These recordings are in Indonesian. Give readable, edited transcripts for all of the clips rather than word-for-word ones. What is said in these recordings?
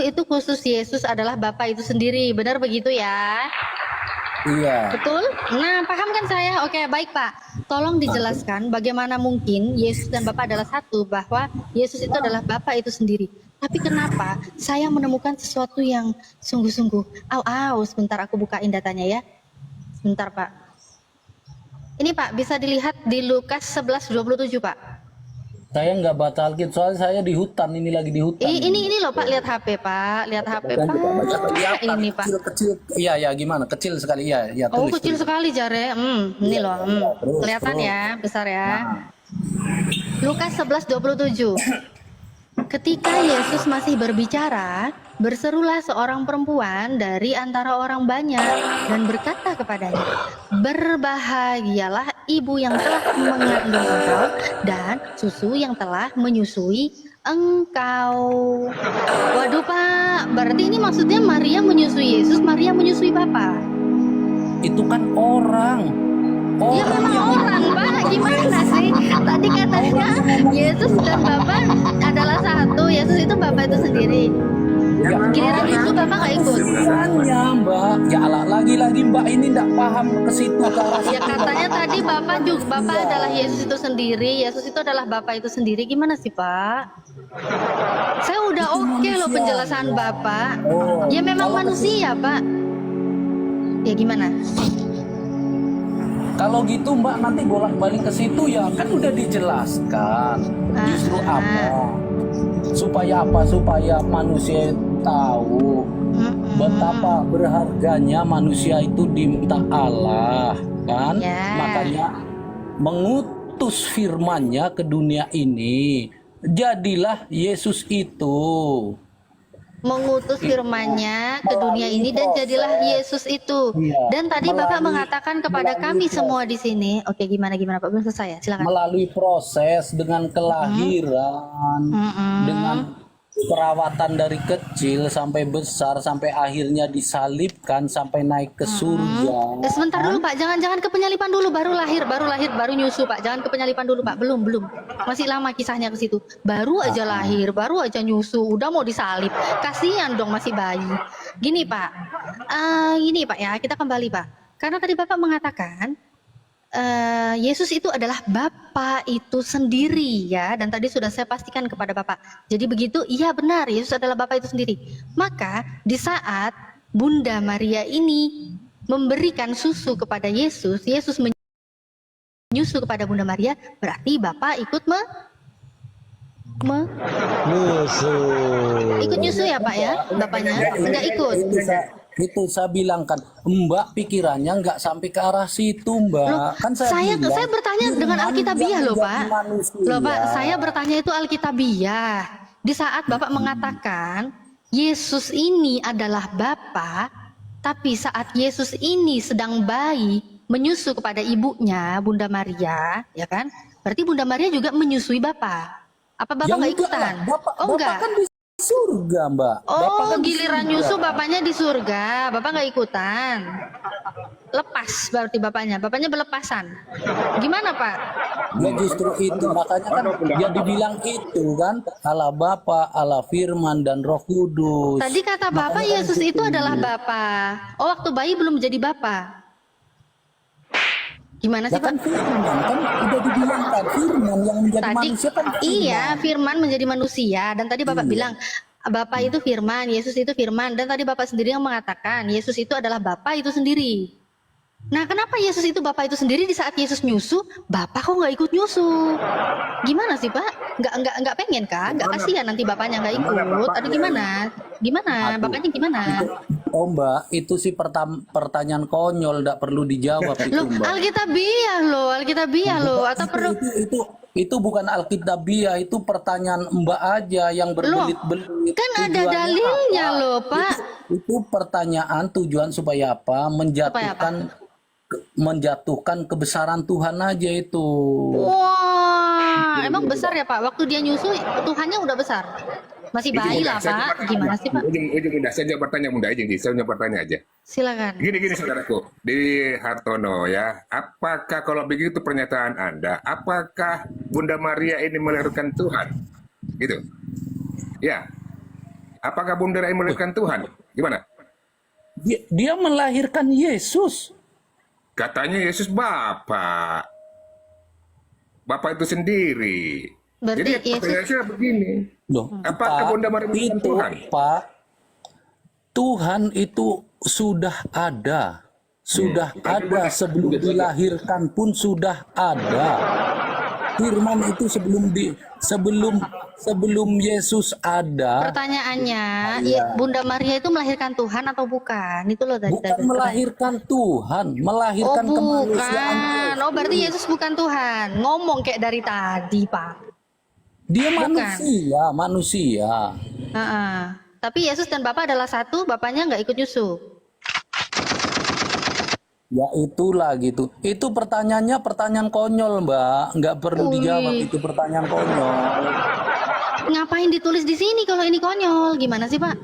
itu khusus Yesus adalah Bapa itu sendiri. Benar begitu ya? Iya. Betul? Nah, paham kan saya? Oke, baik Pak. Tolong dijelaskan bagaimana mungkin Yesus dan Bapa adalah satu, bahwa Yesus itu adalah Bapa itu sendiri. Tapi kenapa saya menemukan sesuatu yang sungguh-sungguh. Sebentar aku bukain datanya ya. Sebentar Pak. Ini Pak, bisa dilihat di Lukas 11:27 Pak. Saya nggak baca Alkitab, soalnya saya di hutan, ini lagi di hutan. Ini loh Pak, lihat HP Pak, lihat HP Pak. Ini Pak. Kecil. Iya, ya gimana? Kecil sekali. Iya, ya Oh, tulis. kecil sekali jare. Ini loh. Terus, Kelihatan terus. ya, besar ya. Nah, Lukas 11:27. Ketika Yesus masih berbicara, berserulah seorang perempuan dari antara orang banyak dan berkata kepadanya, "Berbahagialah ibu yang telah mengandung engkau dan susu yang telah menyusui engkau." Waduh Pak, berarti ini maksudnya Maria menyusui Yesus, Maria menyusui Bapa. itu kan orang. Ya memang orang Pak, gimana sih? Tadi katanya Yesus dan Bapa adalah satu, Yesus itu Bapa itu sendiri. Giliran itu Bapak nggak ikut. Kasiannya Mbak. Ya Allah, lagi-lagi Mbak ini nggak paham ke situ, ke arah Ya situ. katanya tadi Bapak adalah Yesus itu sendiri, Yesus itu adalah Bapak itu sendiri. Gimana sih Pak? Saya udah oke loh penjelasan Bapak. Ya memang manusia Pak. Ya gimana? Kalau gitu Mbak nanti bolak-balik ke situ ya kan udah dijelaskan. Justru apa? Supaya apa? Supaya manusia tahu betapa berharganya manusia itu di mata Allah, kan? Ya. Makanya mengutus firman-Nya ke dunia ini. Jadilah Yesus itu. Mengutus firman-Nya ke dunia ini dan jadilah Yesus itu. Iya. Dan tadi Bapak Melalui- mengatakan kepada kami semua di sini. Oke, gimana Pak? Belum selesai ya? Silakan. Melalui proses dengan kelahiran, dengan perawatan dari kecil sampai besar, sampai akhirnya disalibkan, sampai naik ke surga. Sebentar dulu Pak, jangan ke penyalipan dulu, baru lahir, baru nyusu Pak. Jangan ke penyalipan dulu Pak, belum. Masih lama kisahnya ke situ. Baru aja lahir, baru aja nyusu, udah mau disalib. Kasihan dong masih bayi. Gini Pak, gini Pak ya, kita kembali Pak. Karena tadi Bapak mengatakan Yesus itu adalah Bapa itu sendiri ya, dan tadi sudah saya pastikan kepada Bapak. Jadi begitu, iya benar, Yesus adalah Bapa itu sendiri. Maka di saat Bunda Maria ini memberikan susu kepada Yesus, Yesus menyusu kepada Bunda Maria, berarti Bapa ikut ikut nyusu ya Pak ya, Bapaknya enggak ikut. Itu saya bilang kan, Mbak pikirannya nggak sampai ke arah situ Mbak. Loh, Kan saya saya bertanya dengan Alkitabiah loh Pak. Loh Pak, Pak. saya bertanya itu Alkitabiah. Di saat Bapak mengatakan Yesus ini adalah Bapa, tapi saat Yesus ini sedang bayi menyusu kepada ibunya Bunda Maria, ya kan? Berarti Bunda Maria juga menyusui Bapa. Apa Bapak nggak ikutan? Oh enggak. Kan di surga Mbak. Bapak Oh, kan di giliran surga. nyusu bapaknya di surga, bapak nggak ikutan. Lepas berarti bapaknya berlepasan. Gimana Pak? Ya justru itu, makanya kan dia dibilang itu kan, Allah Bapa, Allah Firman dan Roh Kudus. Tadi kata Bapak Yesus itu adalah Bapa. Oh, waktu bayi belum menjadi Bapa. Gimana sih Ya kan Pak? Firman kan udah dibilang kan Firman yang menjadi Tadi manusia kan Firman. iya, Firman menjadi manusia, dan tadi Bapak bilang Bapa itu Firman, Yesus itu Firman, dan tadi Bapak sendiri yang mengatakan Yesus itu adalah Bapa itu sendiri. Nah, kenapa Yesus itu Bapa itu sendiri di saat Yesus nyusu, Bapak kok nggak ikut nyusu? Gimana sih Pak? Nggak pengen kah? Nggak kasihan nanti Bapaknya nggak ikut? Atau gimana? Gimana? Bapaknya gimana? Oh Mbak, itu sih pertanyaan konyol, tidak perlu dijawab itu Loh, Mbak. Alkitabiah loh, atau perlu? Itu bukan Alkitabiah, itu pertanyaan Mbak aja yang berbelit-belit. Kan ada Tujuannya dalilnya apa? loh Pak. Itu pertanyaan tujuan supaya apa? Menjatuhkan kebesaran Tuhan aja itu. Wah, emang besar ya Pak? Waktu dia nyusu, Tuhannya udah besar. Masih bayi lah Pak. Gimana sih Pak? Ujung mudah, saya jawab pertanyaan mudah aja, saya jawab pertanyaan aja. Silakan. Gini saudaraku, di Hartono ya, apakah kalau begitu pernyataan Anda, apakah Bunda Maria ini melahirkan Tuhan? Gitu. Ya. Apakah Bunda Rai melahirkan Tuhan? Gimana? Dia melahirkan Yesus. Katanya Yesus Bapak. Bapak itu sendiri. Berarti Jadi Yesus- pertanyaan saya begini. Loh, Apakah Pak, Bunda Maria melahirkan itu, Tuhan? Pak, Tuhan itu sudah ada. Sudah ada sebelum dilahirkan pun sudah ada. Firman itu sebelum Yesus ada, Pertanyaannya, Iya. Bunda Maria itu melahirkan Tuhan atau bukan? Itu loh tadi. bukan melahirkan Tuhan, Oh melahirkan kemanusiaan. bukan. Oh berarti Yesus bukan Tuhan. Ngomong kayak dari tadi, Pak. Dia Bukan. manusia. Heeh. Tapi Yesus dan Bapak adalah satu, Bapaknya nggak ikut nyusu. Ya itulah gitu. Itu pertanyaannya pertanyaan konyol, Mbak. Nggak perlu Wih. dijawab, itu pertanyaan konyol. Ngapain ditulis di sini kalau ini konyol? Gimana sih, Pak?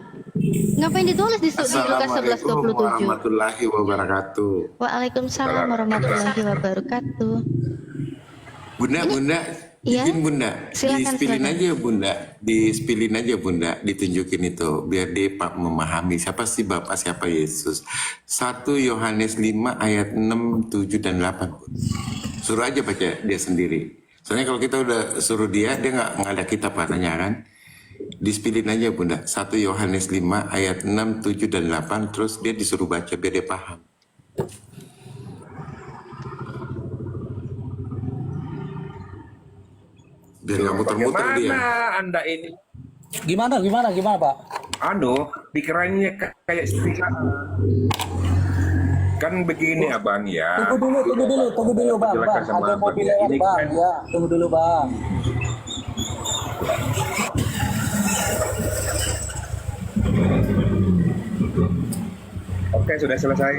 Ngapain ditulis di Lukas 11:27? Warahmatullahi wabarakatuh. Waalaikumsalam warahmatullahi wabarakatuh. Bunda, Iya? izin Bunda, Silakan, dispilin silakan. aja Bunda, dispilin aja Bunda, ditunjukin itu biar dia Pak memahami siapa sih Bapak, siapa Yesus. 1 Yohanes 5 ayat 6, 7 dan 8. Suruh aja baca dia sendiri. Soalnya kalau kita udah suruh dia nggak ada kita Pak tanya kan. Dispilin aja Bunda, 1 Yohanes 5 ayat 6, 7 dan 8, terus dia disuruh baca biar dia paham. Biar nggak muter-muter dia. Bagaimana Anda ini? Gimana, Pak? Pikirannya kayak istilah. Kan begini abang ya. Tunggu dulu, Bang. Silakan sama Ada Abang mobil ya. lewat, Ini Bang. kan- Ya, tunggu dulu, Bang. Oke, sudah selesai.